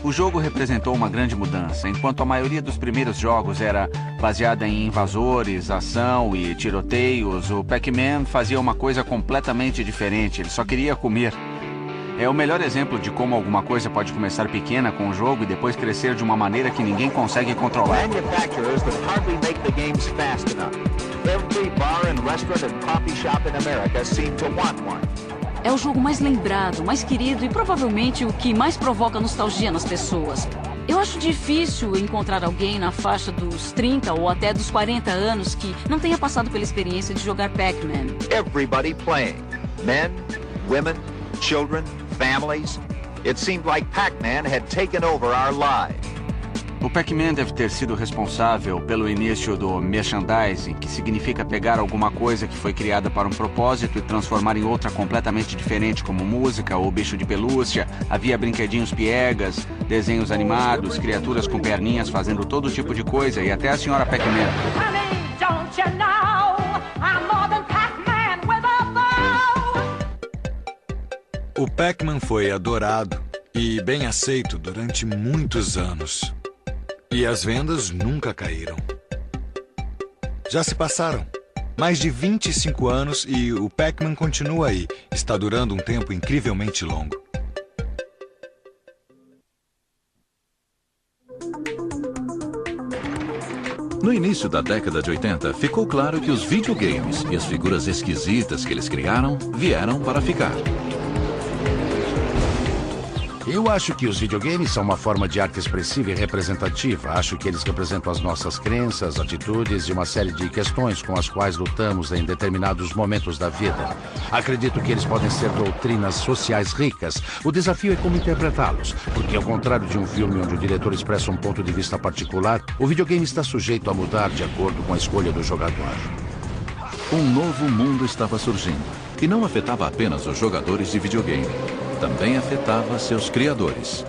O jogo representou uma grande mudança. Enquanto a maioria dos primeiros jogos era baseada em invasores, ação e tiroteios, o Pac-Man fazia uma coisa completamente diferente. Ele só queria comer. É o melhor exemplo de como alguma coisa pode começar pequena com o jogo e depois crescer de uma maneira que ninguém consegue controlar. Manufacturers that hardly make the games fast enough. Every bar and restaurant and coffee shop in America seem to want one. É o jogo mais lembrado, mais querido e provavelmente o que mais provoca nostalgia nas pessoas. Eu acho difícil encontrar alguém na faixa dos 30 ou até dos 40 anos que não tenha passado pela experiência de jogar Pac-Man. Everybody playing. Men, women, children, families. It seemed like Pac-Man had taken over our lives. O Pac-Man deve ter sido responsável pelo início do merchandising, que significa pegar alguma coisa que foi criada para um propósito e transformar em outra completamente diferente, como música ou bicho de pelúcia. Havia brinquedinhos piegas, desenhos animados, criaturas com perninhas fazendo todo tipo de coisa e até a senhora Pac-Man. O Pac-Man foi adorado e bem aceito durante muitos anos. E as vendas nunca caíram. Já se passaram mais de 25 anos e o Pac-Man continua aí. Está durando um tempo incrivelmente longo. No início da década de 80, ficou claro que os videogames e as figuras esquisitas que eles criaram vieram para ficar. Eu acho que os videogames são uma forma de arte expressiva e representativa. Acho que eles representam as nossas crenças, atitudes e uma série de questões com as quais lutamos em determinados momentos da vida. Acredito que eles podem ser doutrinas sociais ricas. O desafio é como interpretá-los, porque ao contrário de um filme onde o diretor expressa um ponto de vista particular, o videogame está sujeito a mudar de acordo com a escolha do jogador. Um novo mundo estava surgindo, e não afetava apenas os jogadores de videogame. Também afetava seus criadores.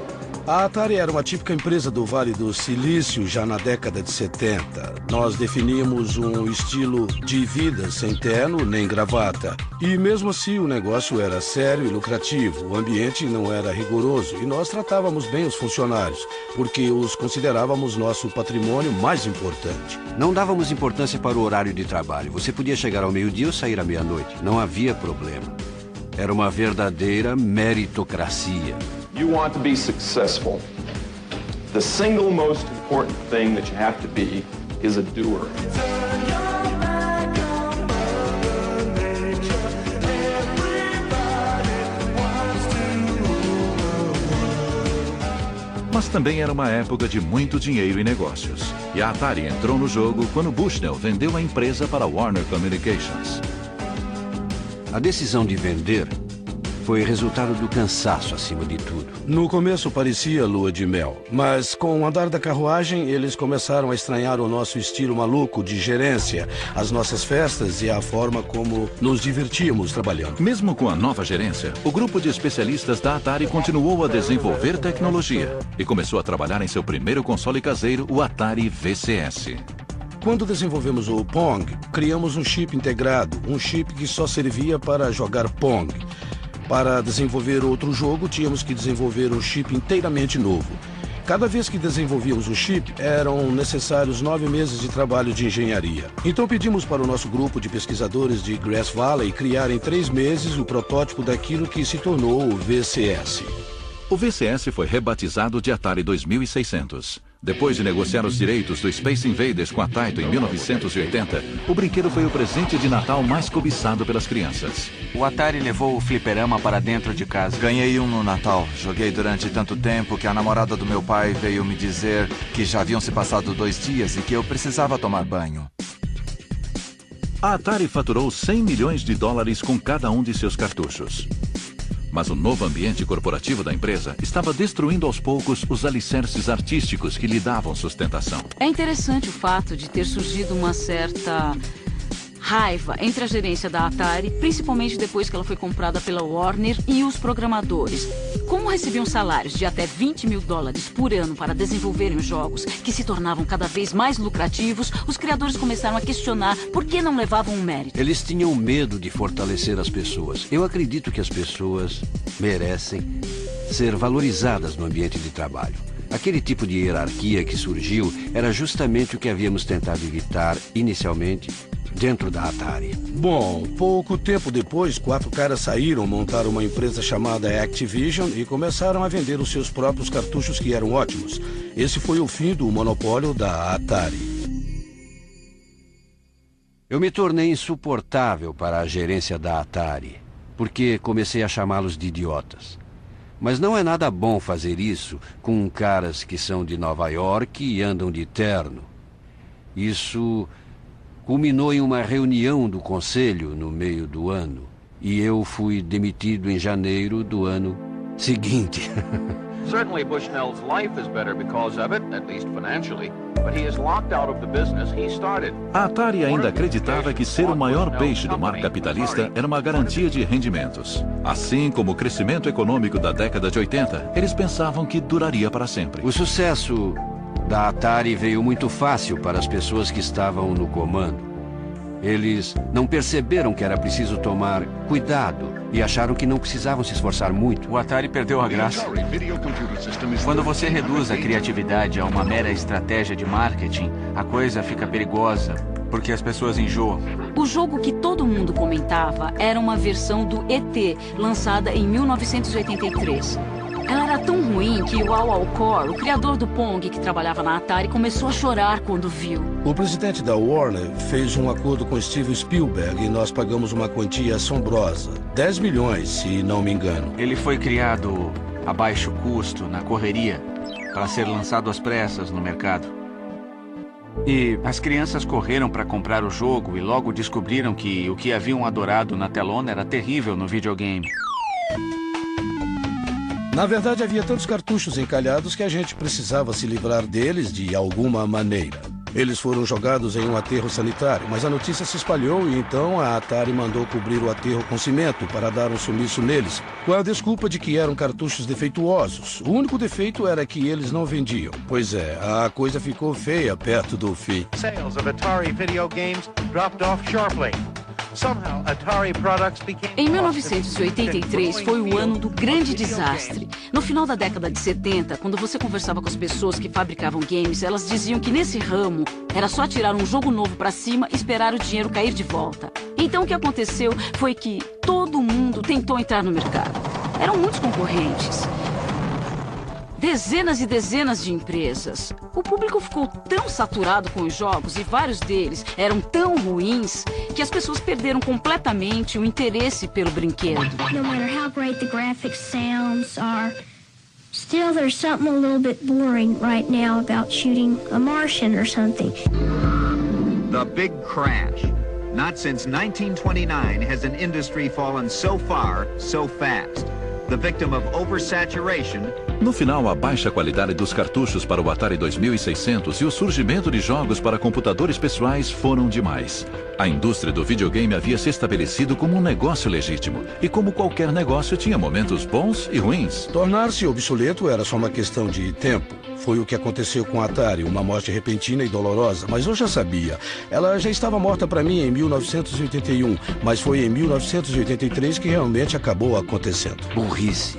A Atari era uma típica empresa do Vale do Silício já na década de 70. Nós definíamos um estilo de vida sem terno nem gravata. E mesmo assim o negócio era sério e lucrativo. O ambiente não era rigoroso e nós tratávamos bem os funcionários, porque os considerávamos nosso patrimônio mais importante. Não dávamos importância para o horário de trabalho. Você podia chegar ao meio-dia ou sair à meia-noite. Não havia problema. Era uma verdadeira meritocracia. You want to be successful. The single most important thing that you have to be is a doer. Mas também era uma época de muito dinheiro e negócios. E a Atari entrou no jogo quando Bushnell vendeu a empresa para Warner Communications. A decisão de vender foi resultado do cansaço acima de tudo. No começo parecia lua de mel, mas com o andar da carruagem eles começaram a estranhar o nosso estilo maluco de gerência, as nossas festas e a forma como nos divertíamos trabalhando. Mesmo com a nova gerência, o grupo de especialistas da Atari continuou a desenvolver tecnologia e começou a trabalhar em seu primeiro console caseiro, o Atari VCS. Quando desenvolvemos o Pong, criamos um chip integrado, um chip que só servia para jogar Pong. Para desenvolver outro jogo, tínhamos que desenvolver um chip inteiramente novo. Cada vez que desenvolvíamos um chip, eram necessários 9 meses de trabalho de engenharia. Então pedimos para o nosso grupo de pesquisadores de Grass Valley criar em 3 meses o protótipo daquilo que se tornou o VCS. O VCS foi rebatizado de Atari 2600. Depois de negociar os direitos do Space Invaders com a Taito em 1980, o brinquedo foi o presente de Natal mais cobiçado pelas crianças. O Atari levou o fliperama para dentro de casa. Ganhei um no Natal. Joguei durante tanto tempo que a namorada do meu pai veio me dizer que já haviam se passado 2 dias e que eu precisava tomar banho. A Atari faturou 100 milhões de dólares com cada um de seus cartuchos. Mas o novo ambiente corporativo da empresa estava destruindo aos poucos os alicerces artísticos que lhe davam sustentação. É interessante o fato de ter surgido uma certa raiva entre a gerência da Atari, principalmente depois que ela foi comprada pela Warner, e os programadores. Como recebiam salários de até 20 mil dólares por ano para desenvolverem os jogos, que se tornavam cada vez mais lucrativos, os criadores começaram a questionar por que não levavam o mérito. Eles tinham medo de fortalecer as pessoas. Eu acredito que as pessoas merecem ser valorizadas no ambiente de trabalho. Aquele tipo de hierarquia que surgiu era justamente o que havíamos tentado evitar inicialmente dentro da Atari. Bom, pouco tempo depois, 4 caras saíram, montaram uma empresa chamada Activision e começaram a vender os seus próprios cartuchos que eram ótimos. Esse foi o fim do monopólio da Atari. Eu me tornei insuportável para a gerência da Atari, porque comecei a chamá-los de idiotas. Mas não é nada bom fazer isso com caras que são de Nova York e andam de terno. Isso culminou em uma reunião do conselho no meio do ano. E eu fui demitido em janeiro do ano seguinte. Certainly Bushnell's life is better because of it, at least financially, but he is locked out of the business he started. A Atari ainda acreditava que ser o maior peixe do mar capitalista era uma garantia de rendimentos. Assim como o crescimento econômico da década de 80, eles pensavam que duraria para sempre. O sucesso da Atari veio muito fácil para as pessoas que estavam no comando. Eles não perceberam que era preciso tomar cuidado e acharam que não precisavam se esforçar muito. O Atari perdeu a graça. Quando você reduz a criatividade a uma mera estratégia de marketing, a coisa fica perigosa, porque as pessoas enjoam. O jogo que todo mundo comentava era uma versão do ET, lançada em 1983. Ela era tão ruim que o Al Alcor, o criador do Pong que trabalhava na Atari, começou a chorar quando viu. O presidente da Warner fez um acordo com Steven Spielberg e nós pagamos uma quantia assombrosa. 10 milhões, se não me engano. Ele foi criado a baixo custo, na correria, para ser lançado às pressas no mercado. E as crianças correram para comprar o jogo e logo descobriram que o que haviam adorado na telona era terrível no videogame. Na verdade, havia tantos cartuchos encalhados que a gente precisava se livrar deles de alguma maneira. Eles foram jogados em um aterro sanitário, mas a notícia se espalhou e então a Atari mandou cobrir o aterro com cimento para dar um sumiço neles, com a desculpa de que eram cartuchos defeituosos. O único defeito era que eles não vendiam. Pois é, a coisa ficou feia perto do fim. Sales of Atari video games dropped off sharply. Em 1983 foi o ano do grande desastre. No final da década de 70, quando você conversava com as pessoas que fabricavam games, elas diziam que nesse ramo era só tirar um jogo novo para cima e esperar o dinheiro cair de volta. Então o que aconteceu foi que todo mundo tentou entrar no mercado. Eram muitos concorrentes. Dezenas e dezenas de empresas. O público ficou tão saturado com os jogos e vários deles eram tão ruins que as pessoas perderam completamente o interesse pelo brinquedo. No matter how great the graphics sounds are, still there's something a little bit boring right now about shooting a Martian or something. The big crash. Not since 1929 has an industry fallen so far, so fast. The victim of oversaturation. No final, a baixa qualidade dos cartuchos para o Atari 2600 e o surgimento de jogos para computadores pessoais foram demais. A indústria do videogame havia se estabelecido como um negócio legítimo. E como qualquer negócio, tinha momentos bons e ruins. Tornar-se obsoleto era só uma questão de tempo. Foi o que aconteceu com a Atari, uma morte repentina e dolorosa. Mas eu já sabia. Ela já estava morta para mim em 1981, mas foi em 1983 que realmente acabou acontecendo. Burrice.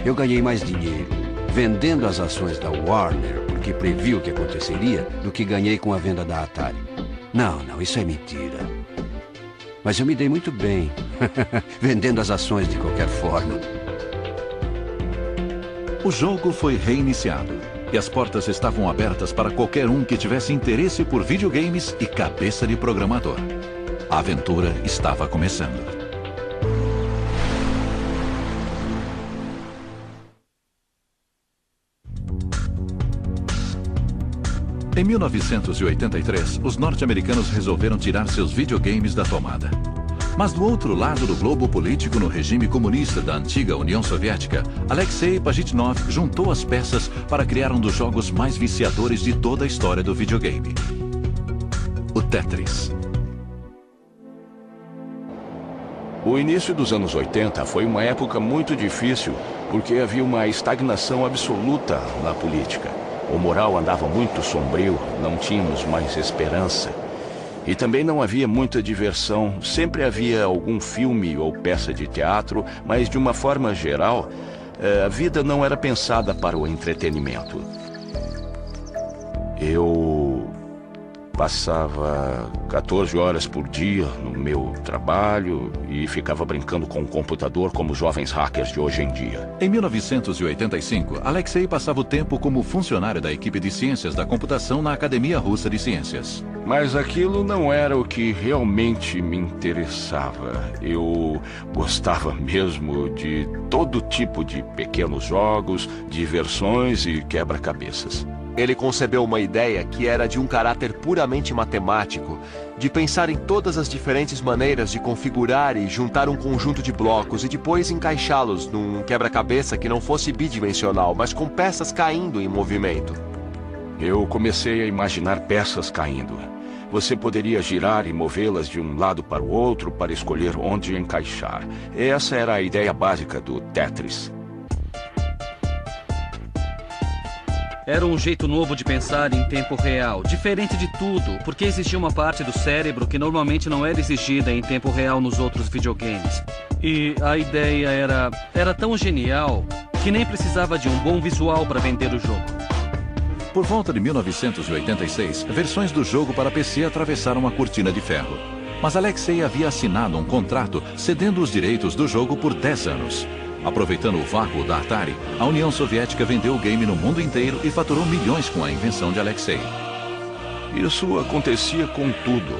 Eu ganhei mais dinheiro vendendo as ações da Warner, porque previu o que aconteceria, do que ganhei com a venda da Atari. Não, isso é mentira. Mas eu me dei muito bem, vendendo as ações de qualquer forma. O jogo foi reiniciado e as portas estavam abertas para qualquer um que tivesse interesse por videogames e cabeça de programador. A aventura estava começando. Em 1983, os norte-americanos resolveram tirar seus videogames da tomada. Mas do outro lado do globo político no regime comunista da antiga União Soviética, Alexei Pajitnov juntou as peças para criar um dos jogos mais viciadores de toda a história do videogame: o Tetris. O início dos anos 80 foi uma época muito difícil, porque havia uma estagnação absoluta na política. O moral andava muito sombrio, não tínhamos mais esperança. E também não havia muita diversão. Sempre havia algum filme ou peça de teatro, mas de uma forma geral, A vida não era pensada para o entretenimento. Eu passava 14 horas por dia no meu trabalho e ficava brincando com o computador como os jovens hackers de hoje em dia. Em 1985, Alexei passava o tempo como funcionário da equipe de ciências da computação na Academia Russa de Ciências. Mas aquilo não era o que realmente me interessava. Eu gostava mesmo de todo tipo de pequenos jogos, diversões e quebra-cabeças. Ele concebeu uma ideia que era de um caráter puramente matemático, de pensar em todas as diferentes maneiras de configurar e juntar um conjunto de blocos e depois encaixá-los num quebra-cabeça que não fosse bidimensional, mas com peças caindo em movimento. Eu comecei a imaginar peças caindo. Você poderia girar e movê-las de um lado para o outro para escolher onde encaixar. Essa era a ideia básica do Tetris. Era um jeito novo de pensar em tempo real, diferente de tudo, porque existia uma parte do cérebro que normalmente não era exigida em tempo real nos outros videogames. E a ideia era tão genial que nem precisava de um bom visual para vender o jogo. Por volta de 1986, versões do jogo para PC atravessaram a cortina de ferro. Mas Alexei havia assinado um contrato cedendo os direitos do jogo por 10 anos. Aproveitando o vácuo da Atari, a União Soviética vendeu o game no mundo inteiro e faturou milhões com a invenção de Alexei. Isso acontecia com tudo.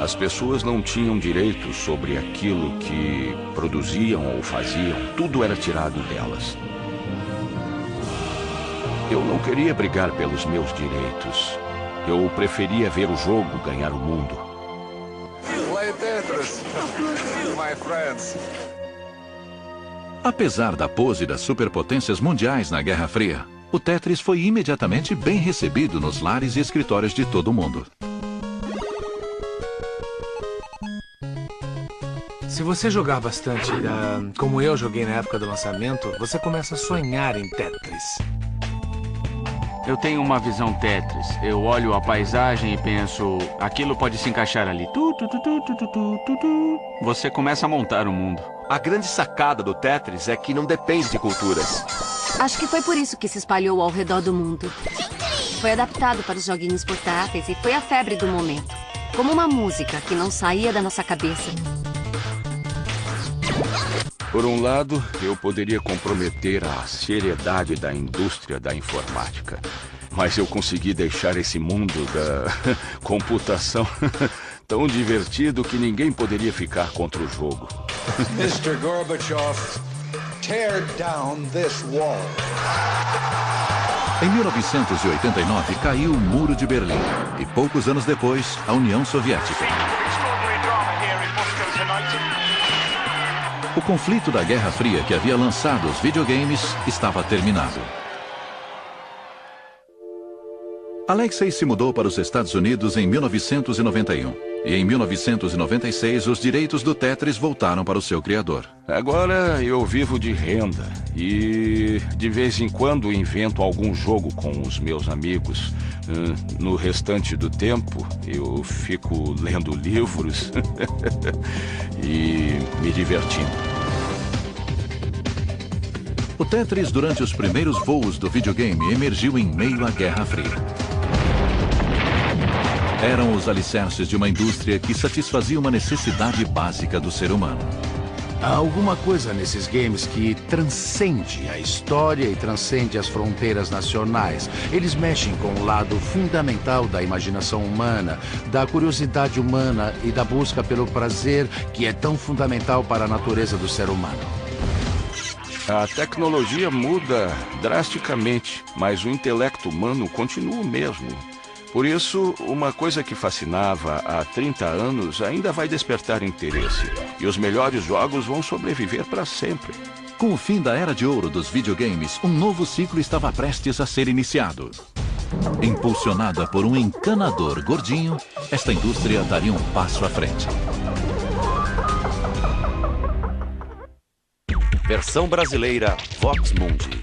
As pessoas não tinham direito sobre aquilo que produziam ou faziam. Tudo era tirado delas. Eu não queria brigar pelos meus direitos. Eu preferia ver o jogo ganhar o mundo. Play Tetris, my friends. Apesar da pose das superpotências mundiais na Guerra Fria, o Tetris foi imediatamente bem recebido nos lares e escritórios de todo o mundo. Se você jogar bastante, como eu joguei na época do lançamento, você começa a sonhar em Tetris. Eu tenho uma visão Tetris. Eu olho a paisagem e penso, aquilo pode se encaixar ali. Você começa a montar o mundo. A grande sacada do Tetris é que não depende de culturas. Acho que foi por isso que se espalhou ao redor do mundo. Foi adaptado para os joguinhos portáteis e foi a febre do momento. Como uma música que não saía da nossa cabeça. Por um lado, eu poderia comprometer a seriedade da indústria da informática. Mas eu consegui deixar esse mundo da computação tão divertido que ninguém poderia ficar contra o jogo. Mr. Gorbachev, tear down this wall. Em 1989, caiu o Muro de Berlim. E poucos anos depois, a União Soviética. O conflito da Guerra Fria que havia lançado os videogames estava terminado. Alexei se mudou para os Estados Unidos em 1991. E em 1996, os direitos do Tetris voltaram para o seu criador. Agora eu vivo de renda e de vez em quando invento algum jogo com os meus amigos. No restante do tempo, eu fico lendo livros e me divertindo. O Tetris, durante os primeiros voos do videogame, emergiu em meio à Guerra Fria. Eram os alicerces de uma indústria que satisfazia uma necessidade básica do ser humano. Há alguma coisa nesses games que transcende a história e transcende as fronteiras nacionais. Eles mexem com o lado fundamental da imaginação humana, da curiosidade humana e da busca pelo prazer que é tão fundamental para a natureza do ser humano. A tecnologia muda drasticamente, mas o intelecto humano continua o mesmo. Por isso, uma coisa que fascinava há 30 anos ainda vai despertar interesse. E os melhores jogos vão sobreviver para sempre. Com o fim da era de ouro dos videogames, um novo ciclo estava prestes a ser iniciado. Impulsionada por um encanador gordinho, esta indústria daria um passo à frente. Versão brasileira Vox Mundi.